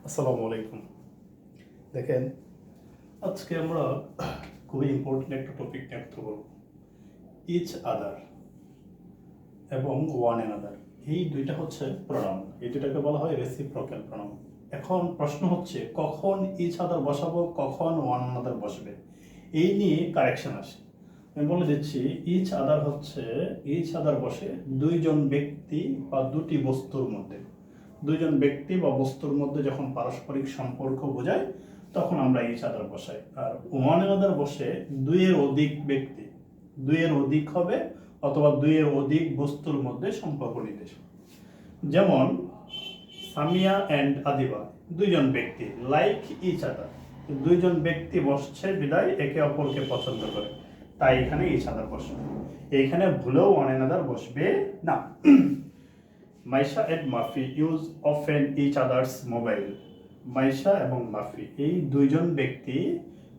আসসালামু আলাইকুম। দেখেন, আজকে আমরা খুবই ইম্পর্টেন্ট একটা টপিক নিয়ে কথা বলব। ইচ আদার এবং ওয়ান অ্যানাদার, এই দুইটা হচ্ছে প্রোনাউন। এই দুইটাকে বলা হয় রেসিপ্রোকাল প্রোনাউন। এখন প্রশ্ন হচ্ছে কখন ইচ আদার বসাবো, কখন ওয়ান অ্যানাদার বসবে, এই নিয়ে কারেকশন আসে। আমি বলে দিচ্ছি, ইচ আদার হচ্ছে ইচ আদার বসে দুইজন ব্যক্তি বা দুটি বস্তুর মধ্যে। দুইজন ব্যক্তি বা বস্তুর মধ্যে যখন পারস্পরিক সম্পর্ক বোঝায় তখন আমরা ইচ আদার বসাই। আর ওয়ান অ্যানাদার বসে দুইয়ের অধিক ব্যক্তি, দুইয়ের অধিক হবে অথবা দুইয়ের অধিক বস্তুর মধ্যে সম্পর্ক নির্দেশ। যেমন সামিয়া অ্যান্ড আদিবা, দুইজন ব্যক্তি, লাইক ইচ আদার, দুইজন ব্যক্তি বসছে বিদায় একে অপরকে পছন্দ করে, তাই এখানে ইচ আদার বসবে। এইখানে ভুলেও ওয়ান অ্যানাদার বসবে না। Maisha and Mafi use often each others mobile. Maisha এবং মাফি এই দুইজন ব্যক্তি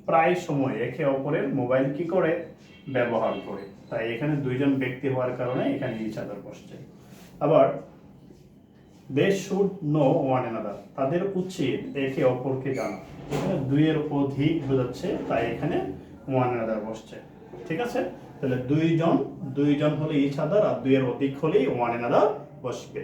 প্রায় সময় একে অপরের মোবাইল কি করে ব্যবহার করে, তাই এখানে দুইজন ব্যক্তি হওয়ার কারণে এখানে ইচ আদার বসছে। আবার they should know one another, তাদের উচিত একে অপরকে জানা। এখানে দুইয়ের অধিক বোঝাচ্ছে, তাই এখানে ওয়ান অ্যানাদার বসছে। ঠিক আছে, তাহলে দুইজন হলে ইচ আদার আর দুইয়ের অধিক হলেই ওয়ান অ্যানাদার বসবে।